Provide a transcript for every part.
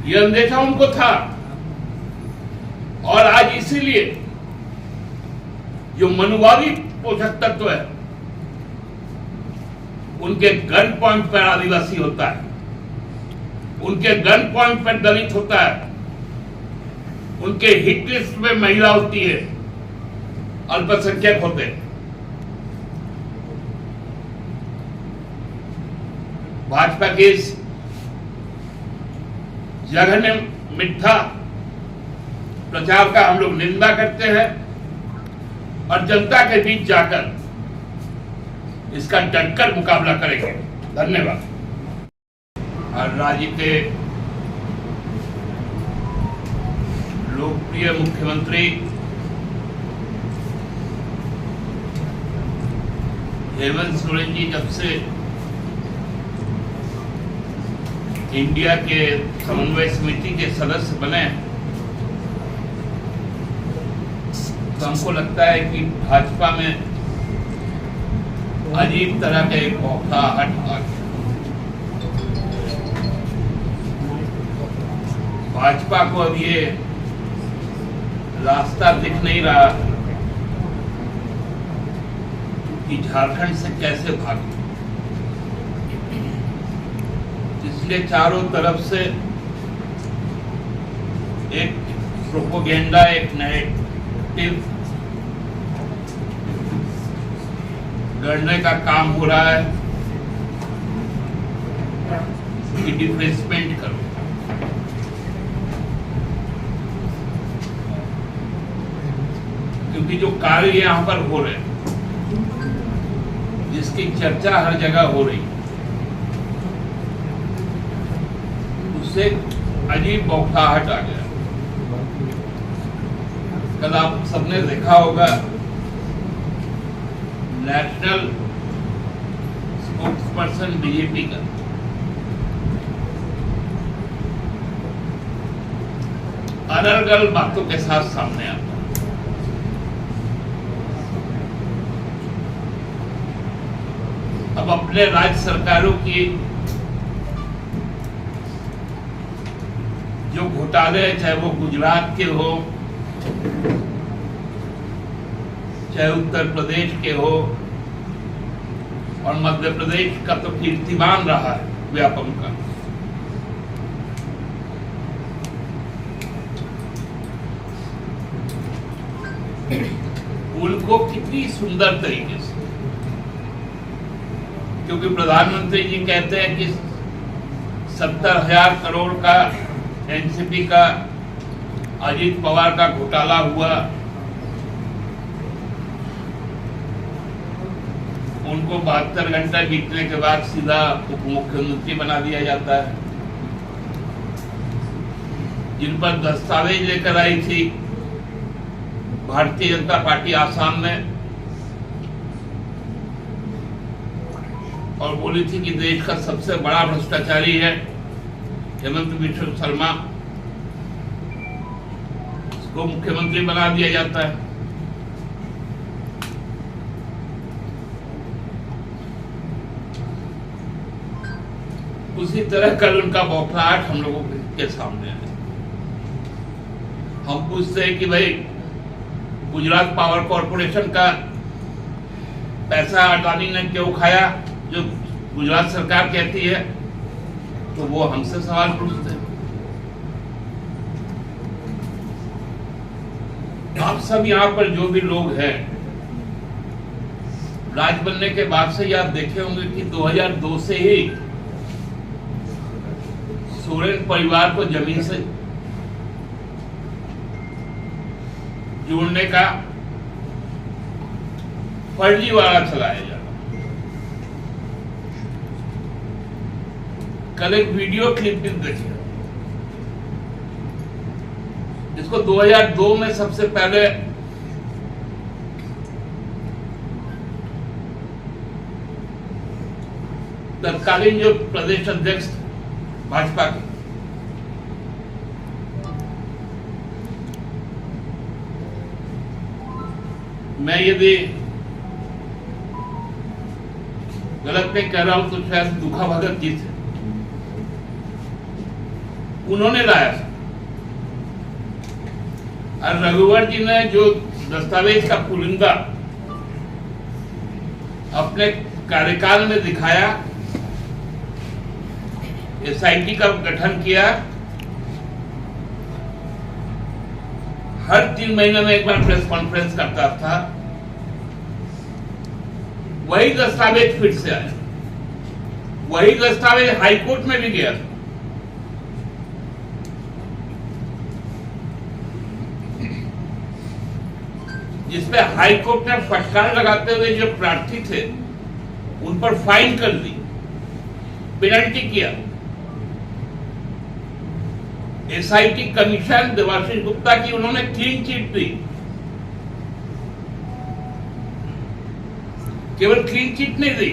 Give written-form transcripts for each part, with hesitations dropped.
ये अंदेशा उनको था। और आज इसीलिए जो मनुवादी पोषक तत्व है, उनके गन पॉइंट पर आदिवासी होता है, उनके गन पॉइंट पर दलित होता है, उनके हिट लिस्ट में महिला होती है, अल्पसंख्यक होते हैं। भाजपा के इस जघन्य मिथ्या प्रचार का हम लोग निंदा करते हैं और जनता के बीच जाकर इसका डटकर मुकाबला करेंगे। धन्यवाद। और राज्य के लोकप्रिय मुख्यमंत्री हेमंत सोरेन जी जब से इंडिया के समन्वय समिति के सदस्य बने, तो हमको लगता है कि भाजपा में अजीब तरह का एक बौखलाहट आ गया। भाजपा को अब ये रास्ता दिख नहीं रहा कि झारखंड से कैसे भागे। इसलिए चारों तरफ से एक प्रोपोगेंडा, एक नैरेटिव गढ़ने का काम हो रहा है कि डिफेसमेंट करो। क्योंकि जो कार्य यहां पर हो रहे हैं, जिसकी चर्चा हर जगह हो रही, उससे अजीब बौखलाहट आ गया। कल आप सबने देखा होगा नेशनल स्पोक्सपर्सन बीजेपी का अनर्गल बातों के साथ सामने आता। अब अपने राज्य सरकारों की जो घोटाले, चाहे वो गुजरात के हो, चाहे उत्तर प्रदेश के हो, और मध्य प्रदेश का तो कीर्तिमान रहा है व्यापम का, उनको कितनी सुंदर तरीके से, क्योंकि प्रधानमंत्री जी कहते हैं कि 70,000 करोड़ का एनसीपी का अजीत पवार का घोटाला हुआ, उनको 72 घंटे बीतने के बाद सीधा उप मुख्यमंत्री बना दिया जाता है। जिन पर दस्तावेज लेकर आई थी भारतीय जनता पार्टी आसाम में और बोली थी कि देश का सबसे बड़ा भ्रष्टाचारी है हेमंत बिश्व शर्मा, उसको मुख्यमंत्री बना दिया जाता है। उसी तरह कल उनका बौखलाहट हम लोगों के सामने है। हम पूछते हैं कि भाई गुजरात पावर कॉर्पोरेशन का पैसा अडानी ने क्यों खाया, जो गुजरात सरकार कहती है, तो वो हमसे सवाल पूछते हैं। आप सब यहाँ पर जो भी लोग हैं, राज बनने के बाद से ही आप देखे होंगे कि 2002 से ही सोरेन परिवार को जमीन से जोड़ने का फर्जीवाड़ा चलाया जा रहा। कल एक वीडियो क्लिप भी देखिए, जिसको 2002 में सबसे पहले तत्कालीन जो प्रदेश अध्यक्ष भाजपा के, मैं यदि गलत नहीं कह रहा हूं तो शायद दुखा भगत जी थे। उन्होंने लाया था। और रघुवर जी ने जो दस्तावेज का पुलिंदा अपने कार्यकाल में दिखाया, एसआईटी का गठन किया, हर 3 महीने में एक बार प्रेस कॉन्फ्रेंस करता था, वही दस्तावेज फिर से आया, वही दस्तावेज हाईकोर्ट में भी गया था। जिसपे हाईकोर्ट ने फटकार लगाते हुए जो प्रार्थी थे उन पर फाइन कर दी, पेनल्टी किया। एसआईटी कमीशन देवाशीष गुप्ता की उन्होंने क्लीन चिट दी। केवल क्लीन चिट नहीं दी,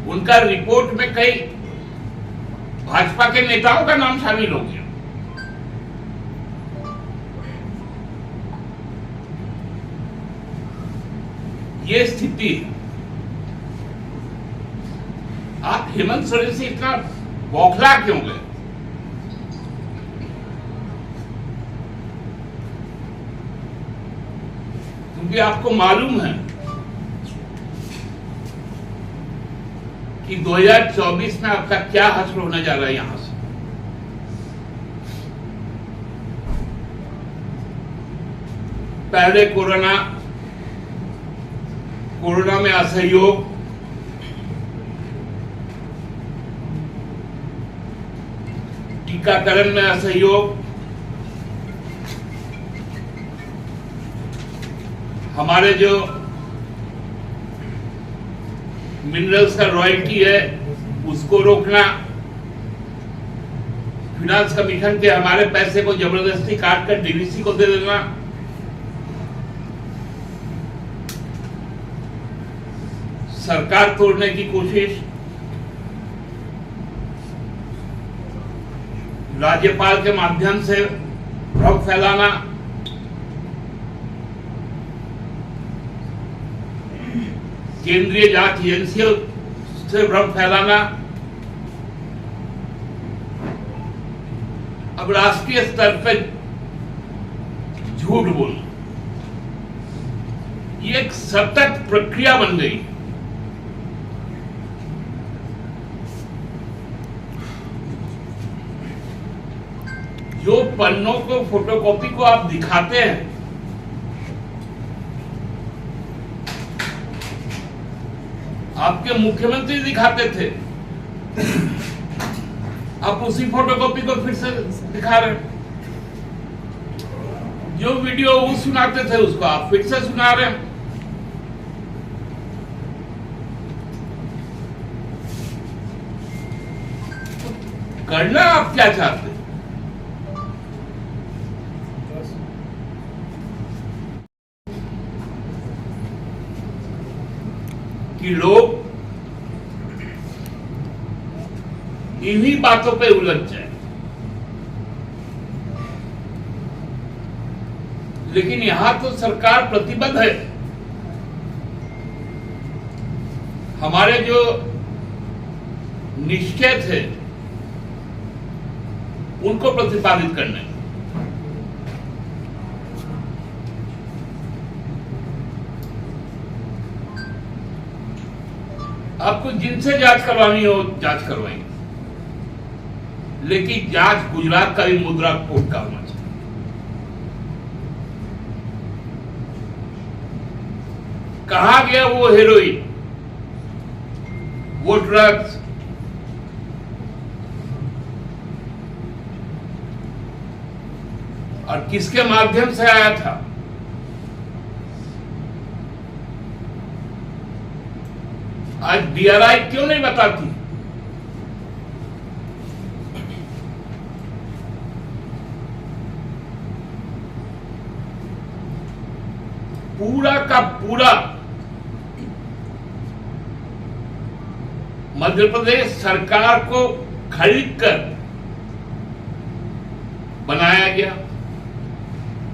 उनका रिपोर्ट में कई भाजपा के नेताओं का नाम शामिल हो गया। ये स्थिति है। आप हेमंत सोरेन से इतना बौखला क्यों गए? क्योंकि आपको मालूम है कि 2024 में आपका क्या हश्र होने जा रहा है। यहां से पहले कोरोना में असहयोग, टीकाकरण में असहयोग, हमारे जो मिनरल्स का रॉयल्टी है उसको रोकना, फिनांस कमीशन के हमारे पैसे को जबरदस्ती काट कर डीवीसी को दे देना, सरकार तोड़ने की कोशिश, राज्यपाल के माध्यम से भ्रम फैलाना, केंद्रीय जांच एजेंसियों से भ्रम फैलाना, अब राष्ट्रीय स्तर पर झूठ बोलना, ये एक सतत प्रक्रिया बन गई। जो पन्नों को फोटोकॉपी को आप दिखाते हैं, आपके मुख्यमंत्री दिखाते थे, आप उसी फोटोकॉपी को फिर से दिखा रहे हैं। जो वीडियो वो सुनाते थे उसको आप फिर से सुना रहे हैं। करना आप क्या चाहते हैं? कि लोग इन्हीं बातों पे उलझ जाए। लेकिन यहां तो सरकार प्रतिबद्ध है हमारे जो निश्चय थे उनको प्रतिपादित करने। आपको जिनसे जांच करवानी हो जांच करवाएंगे, लेकिन जांच गुजरात का भी मुद्रा कोर्ट का होना चाहिए। कहां गया वो हेरोइन, वो ड्रग्स, और किसके माध्यम से आया था? आज डीआरआई क्यों नहीं बताती? पूरा का पूरा मध्य प्रदेश सरकार को खरीद कर बनाया गया।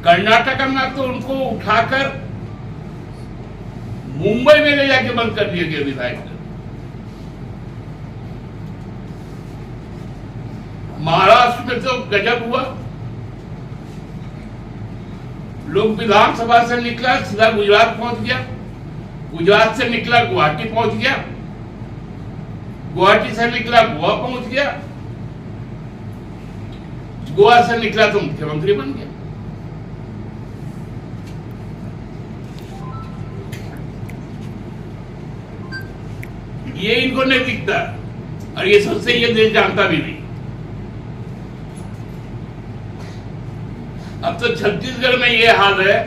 कर्नाटक में तो उनको उठाकर मुंबई में ले जाके बंद कर दिया गया विधायक। महाराष्ट्र में तो गजब हुआ। लोग विधानसभा से निकला सीधा गुजरात पहुंच गया, गुजरात से निकला गुवाहाटी पहुंच गया, गुवाहाटी से निकला गोवा पहुंच गया, गोवा से निकला तो मुख्यमंत्री बन गया। ये इनको नहीं दिखता और ये सबसे ये देश जानता भी नहीं। अब तो छत्तीसगढ़ में ये हाल है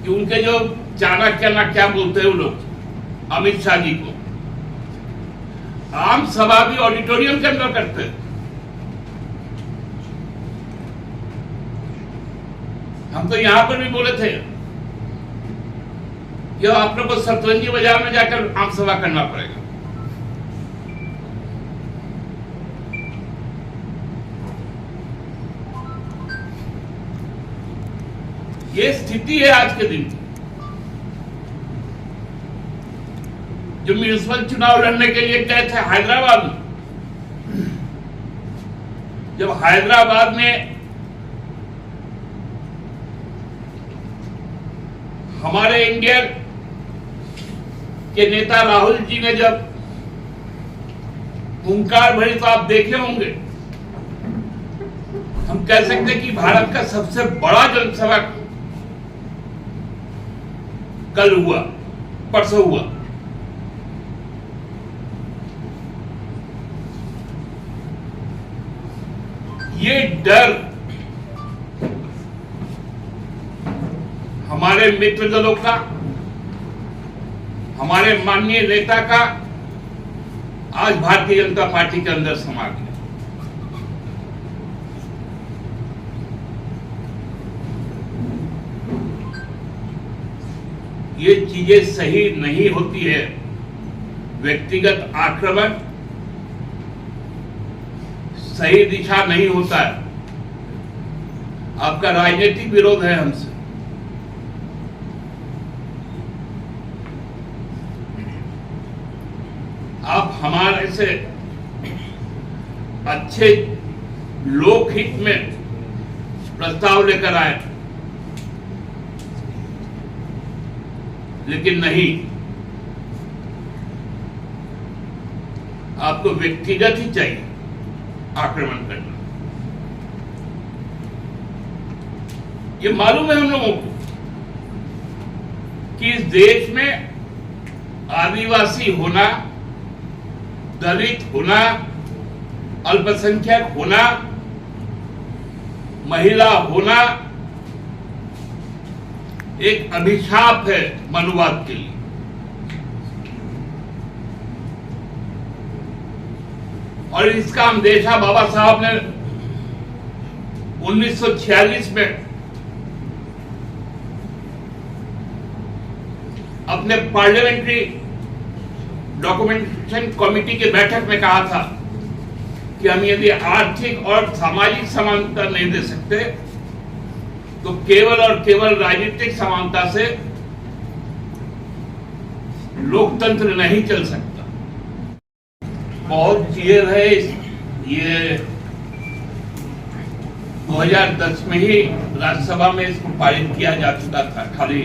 कि उनके जो चाणक्य ना क्या बोलते हैं वो लोग अमित शाह जी को आम सभा भी ऑडिटोरियम के अंदर करते हैं। हम तो यहां पर भी बोले थे कि आप लोग को सतरंजी बाजार में जाकर आम सभा करना पड़ेगा। ये स्थिति है आज के दिन की। जो म्यूनिसिपल चुनाव लड़ने के लिए गए थे हैदराबाद में, जब हैदराबाद में हमारे इंडिया के नेता राहुल जी ने जब हुंकार भरी, तो आप देखे होंगे, हम कह सकते हैं कि भारत का सबसे बड़ा जनसभा कल हुआ, परसों हुआ। ये डर हमारे मित्र दलों का, हमारे माननीय नेता का आज भारतीय जनता पार्टी के अंदर समा गया। ये चीजें सही नहीं होती है। व्यक्तिगत आक्रमण सही दिशा नहीं होता है। आपका राजनीतिक विरोध है हमसे, आप हमारे से अच्छे लोकहित में प्रस्ताव लेकर आए, लेकिन नहीं, आपको व्यक्तिगत ही चाहिए आक्रमण करना। ये मालूम है हम लोगों को कि इस देश में आदिवासी होना, दलित होना, अल्पसंख्यक होना, महिला होना एक अभिशाप है मनुवाद के लिए। और इसका अंदेशा बाबा साहब ने 1946 में अपने पार्लियामेंट्री डॉक्यूमेंटेशन कमेटी के बैठक में कहा था कि हम यदि आर्थिक और सामाजिक समानता नहीं दे सकते तो केवल और केवल राजनीतिक समानता से लोकतंत्र नहीं चल सकता। बहुत चीजें है। ये 2010 में ही राज्यसभा में इसको पारित किया जा चुका था, खाली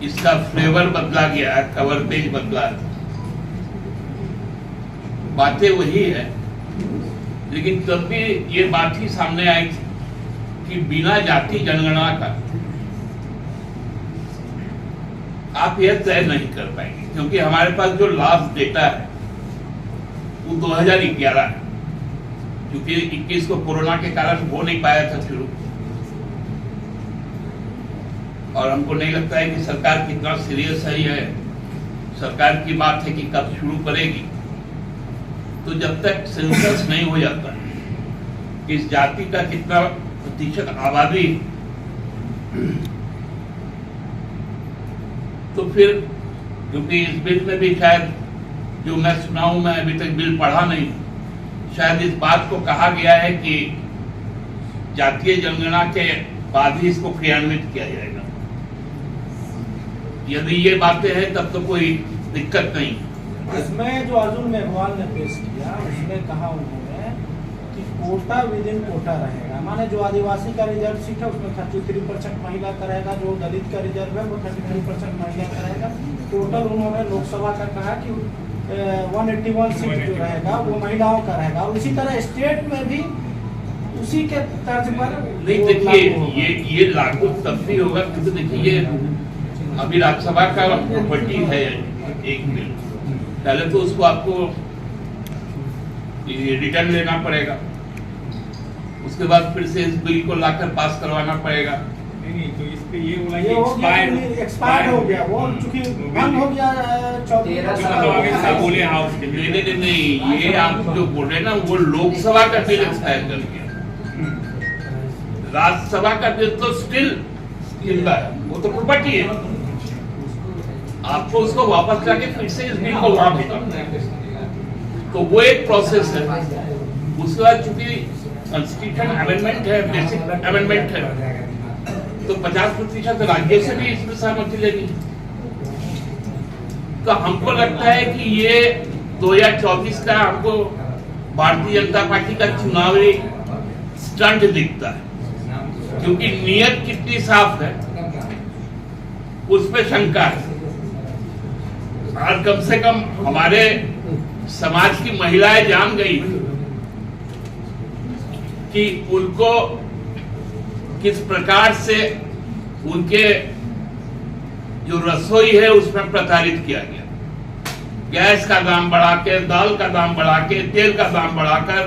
इसका फ्लेवर बदला गया है, कवर पेज बदला है, बातें वही है। लेकिन तब भी ये बात ही सामने आई थी कि बिना जाति जनगणना का आप यह तय नहीं कर पाएंगे, क्योंकि हमारे पास जो लास्ट डेटा है वो 2011 है, क्योंकि 21 को कोरोना के कारण हो नहीं पाया था शुरू। और हमको नहीं लगता है कि सरकार कितना सीरियस है। ये सरकार की बात है कि कब शुरू करेगी। तो जब तक सेंसस नहीं हो जाता कि इस जाति का कितना प्रतिशत आबादी, तो फिर क्योंकि इस बिल में भी शायद जो मैं सुना हूं, मैं अभी तक बिल पढ़ा नहीं, शायद इस बात को कहा गया है कि जातीय जनगणना के बाद ही इसको क्रियान्वित किया जाएगा। यदि ये बातें हैं तब तो कोई दिक्कत नहीं। इसमें जो अर्जुन मेघवाल ने पेश किया उसमें कहा उन्होंने कि कोटा विद इन कोटा रहेगा, माने जो आदिवासी का रिजर्व सीट है उसमें 33% महिला का रहेगा, जो दलित का रिजर्व है वो 33% महिला का रहेगा। टोटल उन्होंने लोकसभा का कहा कि 181 सीट जो रहेगा वो महिलाओं का रहेगा, और उसी तरह स्टेट में भी उसी के तर्ज पर नहीं। देखिए ये लागू तब भी होगा क्योंकि देखिए ये अभी राज्यसभा का प्रॉपर्टी है एक बिल, पहले तो उसको आपको रिटर्न लेना पड़ेगा, उसके बाद फिर से इस बिल को लाकर पास करवाना पड़ेगा। नहीं तो इस पे ये बोला एक्सपायर हो गया, वो चूंकि बंद हो गया 14 साल बोले हाउस के नहीं, ये आप जो बोल रहे हैं ना वो लोकसभा का बिल एक्सपायर कर गया, राज्यसभा का बिल तो स्टिल जिंदा है, वो तो प्रॉपर्टी है, आपको उसको वापस लाके फिर से इस बिल को वहां भेजना, तो वो एक प्रोसेस है। उसके बाद चूंकि कॉन्स्टिट्यूशन अमेंडमेंट है, बेसिक अमेंडमेंट है, तो 50% राज्यों से भी इसमें सहमति लेनी। तो हमको लगता है कि ये 2024 का हमको भारतीय जनता पार्टी का चुनावी स्टंट दिखता है, क्योंकि नियत कितनी साफ है उस पे शंका है। और कम से कम हमारे समाज की महिलाएं जान गई कि उनको किस प्रकार से उनके जो रसोई है उसमें प्रताड़ित किया गया, गैस का दाम बढ़ा के, दाल का दाम बढ़ा के, तेल का दाम बढ़ाकर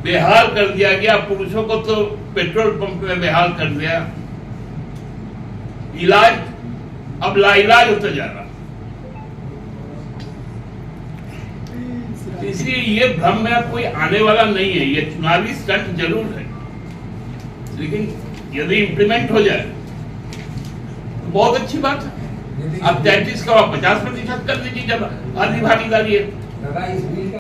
बेहाल कर दिया गया। पुरुषों को तो पेट्रोल पंप में बेहाल कर दिया, इलाज अब लाइलाज होता जा रहा। इसलिए ये भ्रम में कोई आने वाला नहीं है, ये चुनावी स्टंट जरूर है, लेकिन यदि इंप्लीमेंट हो जाए तो बहुत अच्छी बात है। अब 33 का 50% कर लीजिए जब आधी भागीदारी है।